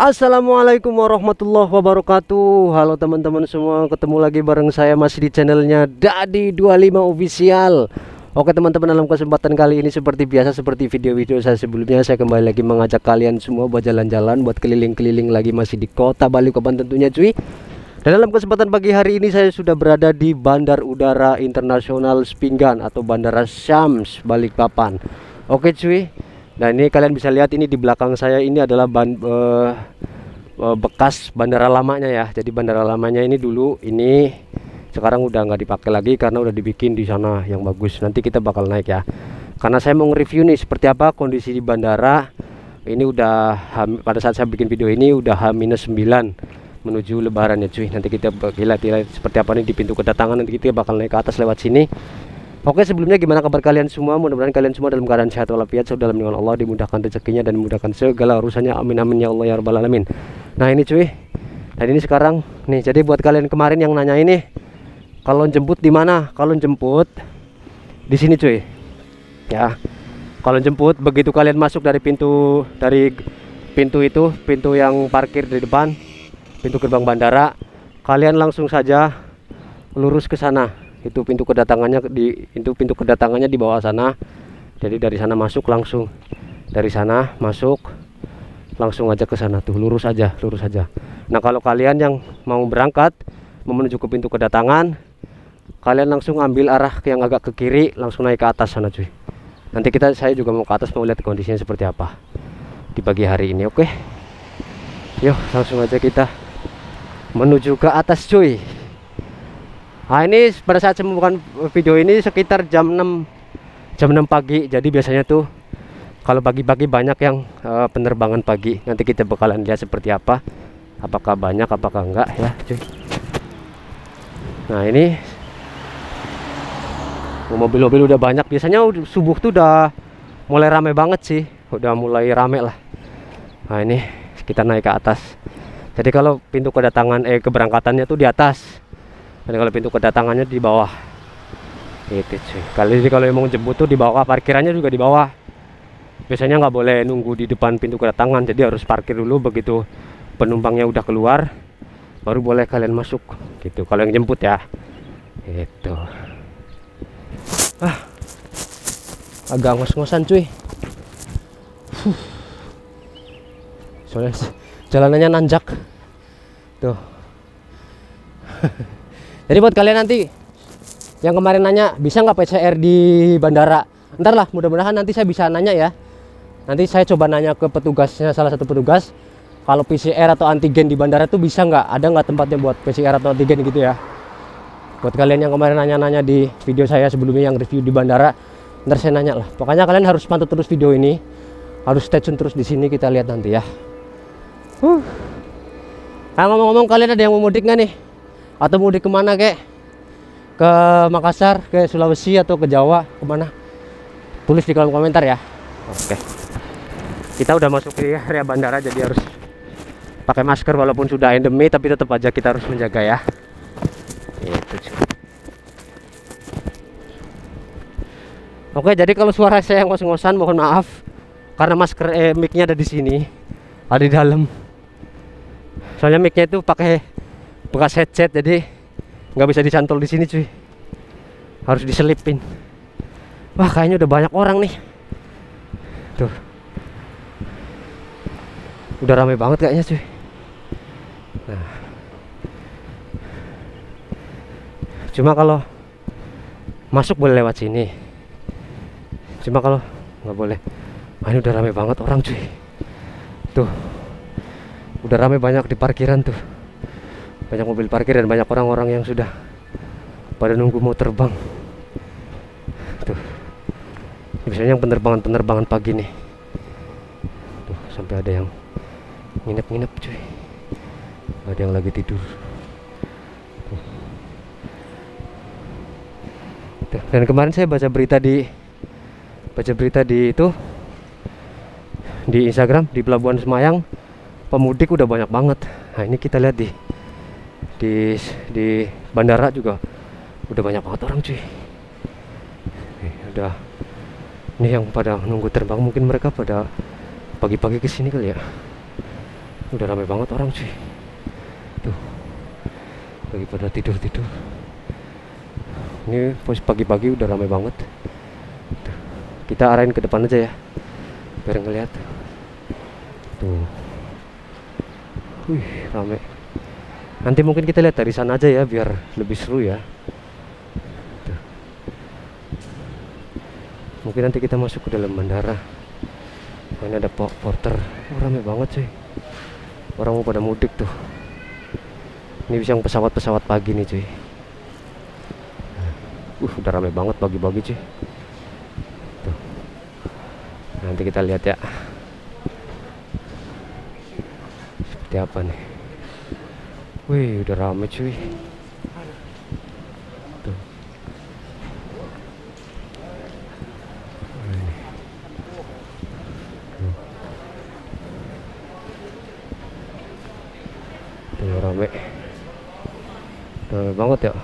Assalamualaikum warahmatullahi wabarakatuh. Halo teman-teman semua, ketemu lagi bareng saya masih di channelnya Dadi25 Official. Oke teman-teman, dalam kesempatan kali ini seperti biasa, seperti video-video saya sebelumnya, saya kembali lagi mengajak kalian semua buat jalan-jalan, buat keliling-keliling lagi masih di kota Balikpapan tentunya cuy. Dan dalam kesempatan pagi hari ini saya sudah berada di Bandar Udara Internasional Sepinggan atau Bandara Syams Balikpapan. Oke cuy. Nah ini kalian bisa lihat, ini di belakang saya ini adalah bekas bandara lamanya ya. Jadi bandara lamanya ini dulu ini sekarang udah nggak dipakai lagi karena udah dibikin di sana yang bagus. Nanti kita bakal naik ya. Karena saya mau nge-review nih seperti apa kondisi di bandara. Ini udah pada saat saya bikin video ini udah H-9 menuju lebaran ya cuy. Nanti kita lihat seperti apa nih di pintu kedatangan. Nanti kita bakal naik ke atas lewat sini. Oke, sebelumnya gimana kabar kalian semua? Mudah-mudahan kalian semua dalam keadaan sehat walafiat, dalam lindungan Allah, dimudahkan rezekinya dan dimudahkan segala urusannya. Amin amin ya Allah ya rabbal alamin. Nah ini cuy, dan ini sekarang nih, jadi buat kalian kemarin yang nanya ini, kalau jemput di mana? Kalau jemput di sini cuy. Ya, kalau jemput begitu kalian masuk dari pintu itu, pintu yang parkir di depan, pintu gerbang bandara, kalian langsung saja lurus ke sana. Itu pintu kedatangannya di bawah sana. Jadi dari sana masuk langsung, dari sana masuk langsung aja ke sana tuh, lurus aja. Nah kalau kalian yang mau berangkat menuju ke pintu kedatangan, kalian langsung ambil arah yang agak ke kiri, langsung naik ke atas sana cuy. Nanti saya juga mau ke atas, mau lihat kondisinya seperti apa di pagi hari ini. Oke, yuk langsung aja kita menuju ke atas cuy. Nah ini pada saat saya membuat video ini sekitar jam 6 pagi. Jadi biasanya tuh kalau pagi-pagi banyak yang penerbangan pagi. Nanti kita bakalan lihat seperti apa, apakah banyak apakah enggak ya cuy. Nah ini mobil-mobil udah banyak. Biasanya subuh tuh udah mulai rame banget sih, udah mulai rame lah. Nah ini kita naik ke atas. Jadi kalau pintu kedatangan keberangkatannya tuh di atas, dan kalau pintu kedatangannya di bawah. Itu cuy. Kalau mau jemput tuh di bawah, parkirannya juga di bawah. Biasanya nggak boleh nunggu di depan pintu kedatangan, jadi harus parkir dulu. Begitu penumpangnya udah keluar, baru boleh kalian masuk gitu. Kalau yang jemput ya. Itu. Agak ngos-ngosan cuy. Soalnya jalanannya nanjak. Tuh. Jadi buat kalian nanti yang kemarin nanya bisa nggak PCR di bandara, ntar lah, mudah-mudahan nanti saya bisa nanya ya. Nanti saya coba nanya ke petugasnya, salah satu petugas, kalau PCR atau antigen di bandara tuh bisa nggak, ada nggak tempatnya buat PCR atau antigen gitu ya. Buat kalian yang kemarin nanya-nanya di video saya sebelumnya yang review di bandara, ntar saya nanya lah. Pokoknya kalian harus pantau terus video ini, harus stay tune terus di sini, kita lihat nanti ya. Nah ngomong-ngomong, kalian ada yang mau mudik nggak nih? Atau mudik kemana kek? Ke Makassar, ke Sulawesi, atau ke Jawa, kemana? Tulis di kolom komentar ya. Oke, kita udah masuk ke area bandara, jadi harus pakai masker walaupun sudah endemi, tapi tetap aja kita harus menjaga ya. Itu. Oke, jadi kalau suara saya ngos-ngosan mohon maaf, karena masker mic-nya ada di sini, ada di dalam. Soalnya mic-nya itu pakai bekas headset, jadi nggak bisa dicantol di sini cuy, harus diselipin. Wah kayaknya udah banyak orang nih tuh, udah rame banget kayaknya cuy. Nah, cuma kalau masuk boleh lewat sini, cuma kalau nggak boleh. Ini udah rame banget orang cuy, tuh udah rame banyak di parkiran tuh. Banyak mobil parkir dan banyak orang-orang yang sudah pada nunggu mau terbang. Tuh. Biasanya yang penerbangan pagi nih. Tuh, sampai ada yang nginep cuy. Ada yang lagi tidur. Tuh. Dan kemarin saya baca berita di itu di Instagram, di Pelabuhan Semayang, pemudik udah banyak banget. Nah, ini kita lihat di bandara juga udah banyak banget orang cuy. Ini yang pada nunggu terbang, mungkin mereka pada pagi-pagi kesini kali ya. Udah ramai banget orang cuy. Tuh, lagi pada tidur-tidur. Ini pagi-pagi udah ramai banget. Tuh, kita arahin ke depan aja ya, biar ngeliat. Tuh, wih ramai. Nanti mungkin kita lihat dari sana aja ya, biar lebih seru ya. Tuh. Mungkin nanti kita masuk ke dalam bandara. Ini ada porter. Ramai banget cuy. Orang mau pada mudik tuh. Ini bisa yang pesawat-pesawat pagi nih cuy. Udah ramai banget pagi-pagi cuy. Tuh. Nanti kita lihat ya, seperti apa nih. Wih, udah ramai cuy. Tuh. Tuh, ramai banget ya.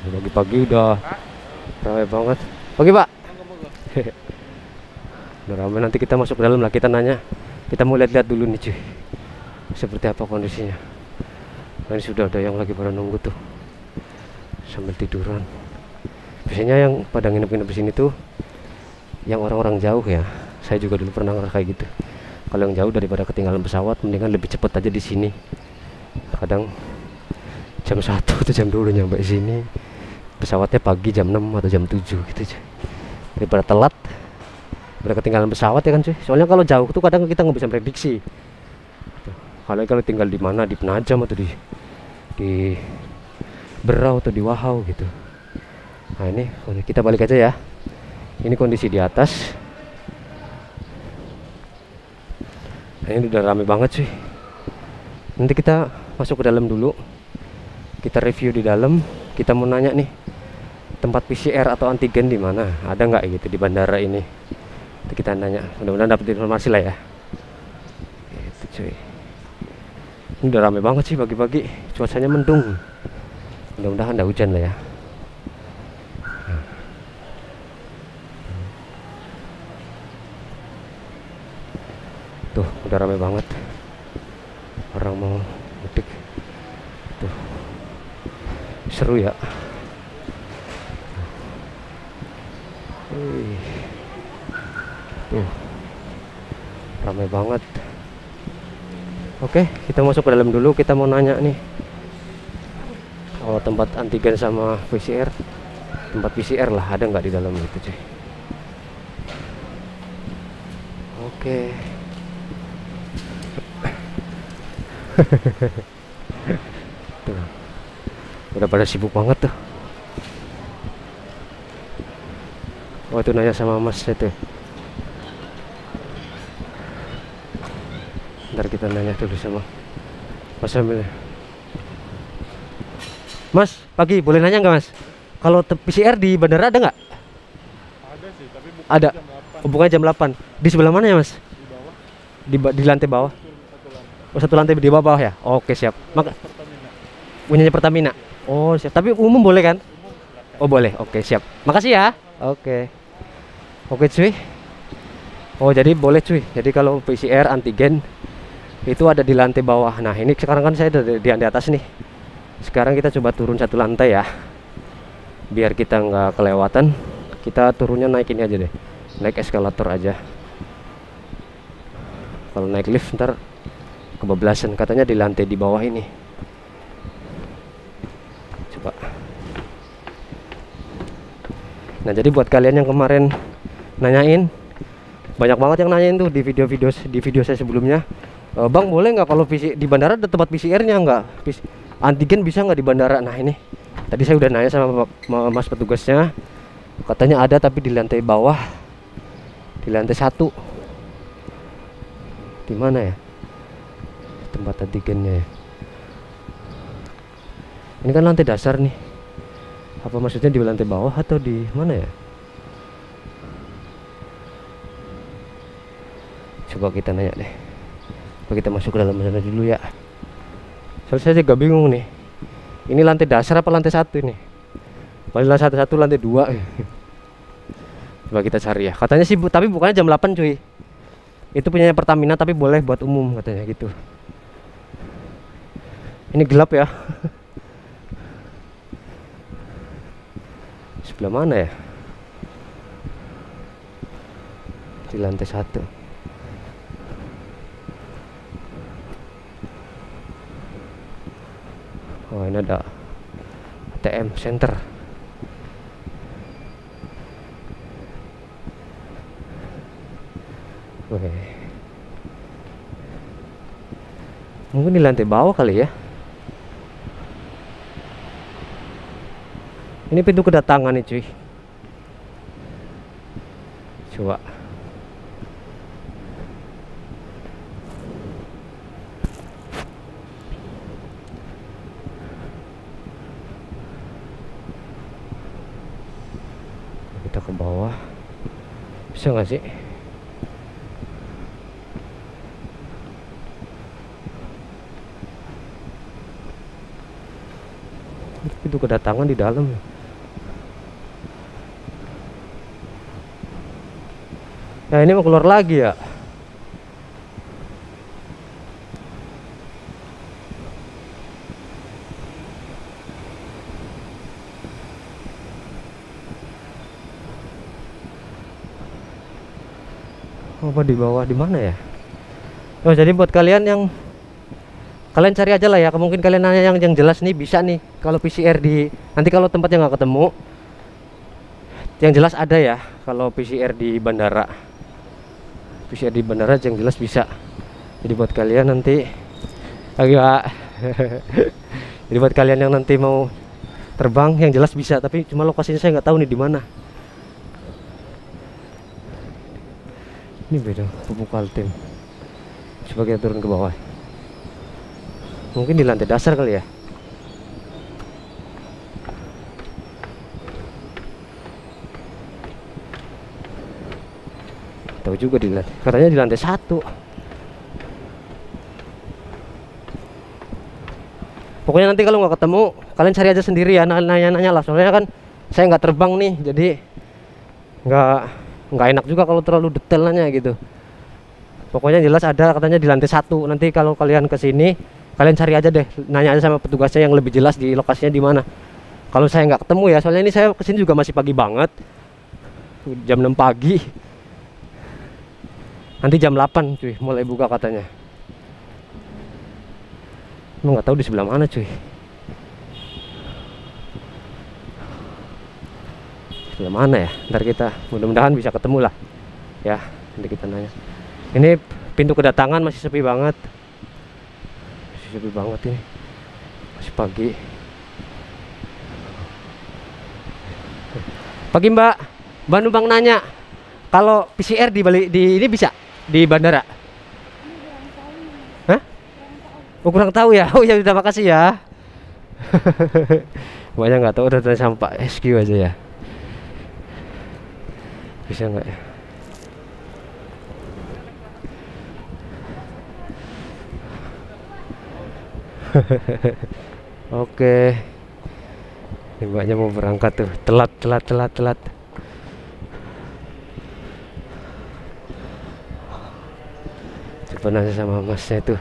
Pagi-pagi udah ramai banget. Pagi pak. Udah ramai, nanti kita masuk ke dalam lah, kita nanya. Kita mau lihat-lihat dulu nih cuy, seperti apa kondisinya. Nah, ini sudah ada yang lagi pada nunggu tuh, sambil tiduran. Biasanya yang pada nginep-nginep di sini tuh yang orang-orang jauh ya. Saya juga dulu pernah kayak gitu. Kalau yang jauh daripada ketinggalan pesawat, mendingan lebih cepet aja di sini. Kadang jam 1 atau jam 2 nyampe di sini. Pesawatnya pagi jam 6 atau jam 7 gitu cuy. Daripada telat, daripada ketinggalan pesawat ya kan cuy. Soalnya kalau jauh tuh kadang kita nggak bisa prediksi. Kalau tinggal di mana, di Penajam atau di Berau atau di Wahau gitu. Nah ini kita balik aja ya. Ini kondisi di atas. Nah, ini udah rame banget sih. Nanti kita masuk ke dalam dulu. Kita review di dalam. Kita mau nanya nih, tempat PCR atau antigen di mana? Ada nggak gitu di bandara ini? Nanti kita nanya. Mudah-mudahan dapat informasi lah ya. Itu cuy. Ini udah rame banget sih pagi-pagi. Cuacanya mendung. Mudah-mudahan nggak hujan lah ya. Tuh, udah ramai banget. Orang mau mudik. Tuh. Seru ya. Tuh. Ramai banget. Oke, kita masuk ke dalam dulu. Kita mau nanya nih. Kalau tempat antigen sama PCR. Tempat PCR lah, ada nggak di dalam gitu cuy. Oke. Tuh. Udah pada sibuk banget tuh. Oh itu nanya sama mas itu. Ntar kita nanya dulu sama mas Amil. Mas, pagi boleh nanya nggak mas? Kalau PCR di bandara ada nggak? Ada sih, tapi bukan ada. jam 8. Oh, bukannya jam 8. Di sebelah mana ya mas? Di bawah. Di lantai bawah. Satu lantai. Oh satu lantai di bawah ya. Oke siap. Maka Pertamina. punyanya Pertamina. Oh siap. Tapi umum boleh kan? Oh boleh. Oke siap. Makasih ya. Oke. Oke cuy. Oh jadi boleh cuy. Jadi kalau PCR antigen itu ada di lantai bawah. Nah ini sekarang kan saya di atas nih. Sekarang kita coba turun satu lantai ya. Biar kita nggak kelewatan. Kita turunnya naik ini aja deh. Naik eskalator aja. Kalau naik lift ntar kebablasan, katanya di lantai di bawah ini. Coba. Nah jadi buat kalian yang kemarin nanyain, banyak banget yang nanyain tuh di video saya sebelumnya, bang boleh nggak kalau di bandara ada tempat PCR-nya nggak? Antigen bisa nggak di bandara? Nah ini tadi saya udah nanya sama mas petugasnya, katanya ada tapi di lantai bawah, di lantai 1. Di mana ya tempat antigennya ya? Ini kan lantai dasar nih. Apa maksudnya di lantai bawah atau di mana ya? Coba kita nanya deh. Coba kita masuk ke dalam sana dulu ya. Soalnya saya juga bingung nih. Ini lantai dasar apa lantai 1 ini? Paling lantai 1, lantai 2. Coba kita cari ya. Katanya sih tapi bukannya jam 8 cuy. Itu punyanya Pertamina tapi boleh buat umum katanya gitu. Ini gelap ya. Sebelah mana ya? Di lantai 1. Oh, ini ada ATM Center. Oke. Mungkin di lantai bawah kali ya. Ini pintu kedatangan nih cuy. Coba. Kita ke bawah. Bisa nggak sih? Pintu kedatangan di dalam ya. Nah ini mau keluar lagi ya. Apa di bawah di mana ya? Oh jadi buat kalian yang kalian cari aja lah ya. Mungkin kalian nanya yang jelas nih bisa nih. Kalau PCR di nanti kalau tempatnya nggak ketemu, yang jelas ada ya. Kalau PCR di bandara, PCR di bandara yang jelas bisa. Jadi buat kalian nanti agak jadi buat kalian yang nanti mau terbang yang jelas bisa. Tapi cuma lokasinya saya nggak tahu nih di mana. Ini beda pupuk Altim. Coba kita turun ke bawah. Mungkin di lantai dasar kali ya. Tahu juga di lantai. Katanya di lantai 1. Pokoknya nanti kalau nggak ketemu, kalian cari aja sendiri ya. Nanya-nanya lah. Soalnya kan saya nggak terbang nih, jadi nggak enak juga kalau terlalu detail nanya gitu. Pokoknya jelas ada katanya di lantai 1. Nanti kalau kalian kesini, kalian cari aja deh, nanya aja sama petugasnya yang lebih jelas di lokasinya di mana. Kalau saya nggak ketemu ya, soalnya ini saya kesini juga masih pagi banget, jam 6 pagi. Nanti jam 8 cuy mulai buka katanya. Emang nggak tahu di sebelah mana cuy. Sebelah mana ya? Ntar kita mudah-mudahan bisa ketemu lah. Ya, nanti kita nanya. Ini pintu kedatangan masih sepi banget. Masih sepi banget ini. Masih pagi. Pagi Mbak. Mbak Numpang nanya, kalau PCR di ini bisa di bandara? Hah? Oh, kurang tahu ya. Oh ya udah makasih ya. Banyak nggak tahu udah tanya sama Pak SQ aja ya. Bisa nggak ya? Oke. Ini mbaknya mau berangkat tuh. Telat. Coba nanya sama masnya tuh.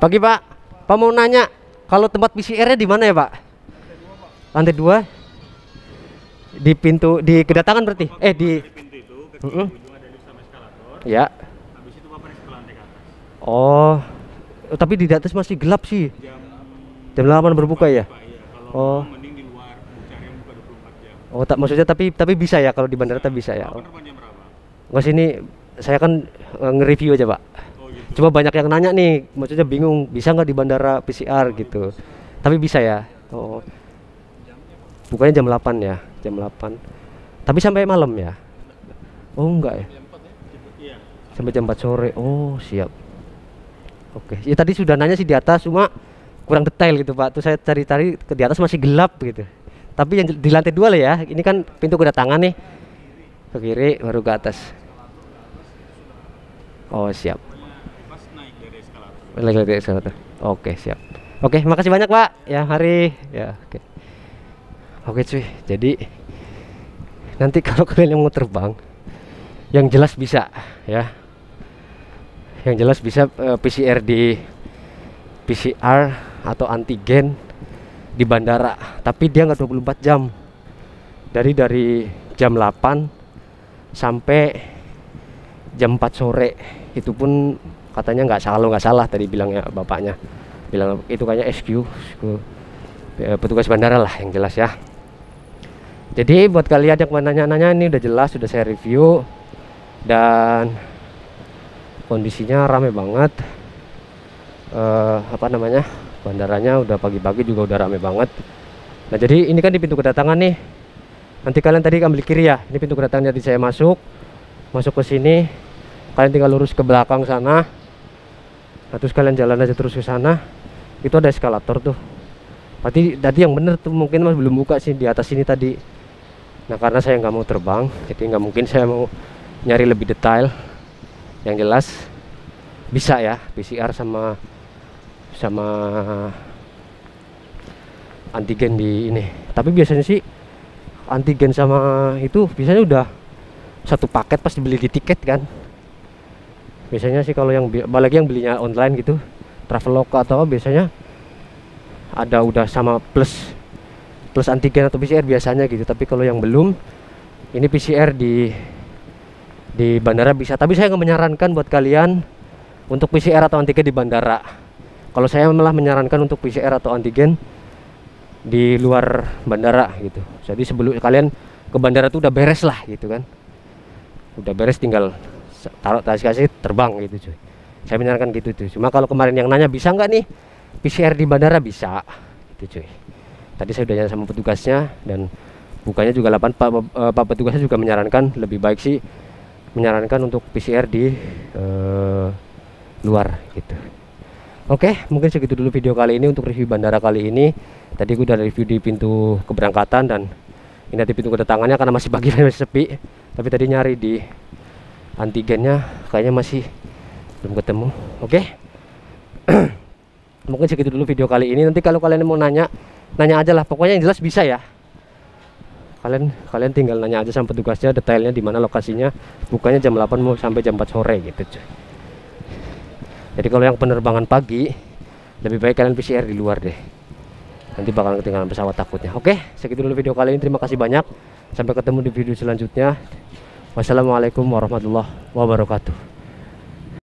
Pagi Pak. Pak mau nanya, kalau tempat PCR-nya di mana ya Pak? Lantai 2. Di pintu di kedatangan berarti? Di pintu itu ke kiri ujung ada lift sama eskalator. Ya. Habis itu Bapak naik ke lantai ke atas. Oh, tapi di atas masih gelap sih. Jam 8 berbuka ya? Pak, iya. Oh. Kalau mending di luar, cari yang buka 24 jam. Oh, tak maksudnya tapi bisa ya kalau di bandara tak bisa ya. Bapak Oh. terbang jam berapa? Nggak sini saya kan nge-review aja, Pak. Oh gitu. Coba banyak yang nanya nih, maksudnya bingung bisa nggak di bandara PCR gitu. Tapi bisa ya. Oh. Bukanya jam 8 ya, jam 8. Tapi sampai malam ya? Oh, enggak ya. Iya. Sampai jam 4 sore. Oh, siap. Oke. Ya tadi sudah nanya sih di atas, cuma kurang detail gitu, Pak. Tuh saya cari-cari ke di atas masih gelap gitu. Tapi yang di lantai 2 lah ya. Ini kan pintu kedatangan nih. Ke kiri baru ke atas. Oh, siap. Pas naik dari eskalator. Lagi dari eskalator. Oke, siap. Oke, makasih banyak, Pak. Ya, hari ya, oke. Oke cuy, jadi nanti kalau kalian yang mau terbang, yang jelas bisa ya, yang jelas bisa PCR atau antigen di bandara, tapi dia nggak 24 jam, dari jam 8 sampai jam 4 sore. Itu pun katanya nggak salah tadi bilangnya bapaknya, bilang itu kayaknya SQ petugas bandara lah yang jelas ya. Jadi buat kalian yang nanya-nanya, ini udah jelas, sudah saya review dan kondisinya rame banget. Bandaranya udah pagi-pagi juga udah rame banget. Nah jadi ini kan di pintu kedatangan nih, nanti kalian tadi ambil kiri ya, ini pintu kedatangan. Jadi saya masuk ke sini, kalian tinggal lurus ke belakang sana. Nah terus kalian jalan aja terus ke sana, itu ada eskalator tuh. Berarti tadi yang bener tuh, mungkin mas belum buka sih di atas sini tadi. Nah karena saya nggak mau terbang, jadi nggak mungkin saya mau nyari lebih detail. Yang jelas bisa ya PCR sama antigen di ini. Tapi biasanya sih antigen sama itu biasanya udah satu paket pas dibeli di tiket kan. Biasanya sih kalau yang apalagi yang belinya online gitu, Traveloka atau biasanya ada udah sama plus antigen atau PCR biasanya gitu. Tapi kalau yang belum, ini PCR di bandara bisa. Tapi saya nggak menyarankan buat kalian untuk PCR atau antigen di bandara. Kalau saya malah menyarankan untuk PCR atau antigen di luar bandara gitu. Jadi sebelum kalian ke bandara tuh udah beres lah gitu kan, udah beres tinggal taruh tas kasih terbang gitu cuy. Saya menyarankan gitu tuh. Cuma kalau kemarin yang nanya bisa nggak nih PCR di bandara, bisa gitu cuy. Tadi saya udah nanya sama petugasnya dan bukannya juga 8. Pak petugasnya juga menyarankan, lebih baik sih menyarankan untuk PCR di luar gitu. Oke, mungkin segitu dulu video kali ini untuk review bandara kali ini. Tadi gue udah review di pintu keberangkatan dan ini nanti pintu kedatangannya karena masih pagi masih sepi. Tapi tadi nyari di antigennya kayaknya masih belum ketemu. Oke. Mungkin segitu dulu video kali ini. Nanti kalau kalian mau nanya aja lah. Pokoknya yang jelas bisa ya. Kalian tinggal nanya aja sama petugasnya detailnya di mana lokasinya. Bukanya jam 8 mau sampai jam 4 sore gitu cuy. Jadi kalau yang penerbangan pagi, lebih baik kalian PCR di luar deh. Nanti bakalan ketinggalan pesawat takutnya. Oke, segitu dulu video kali ini. Terima kasih banyak. Sampai ketemu di video selanjutnya. Wassalamualaikum warahmatullahi wabarakatuh.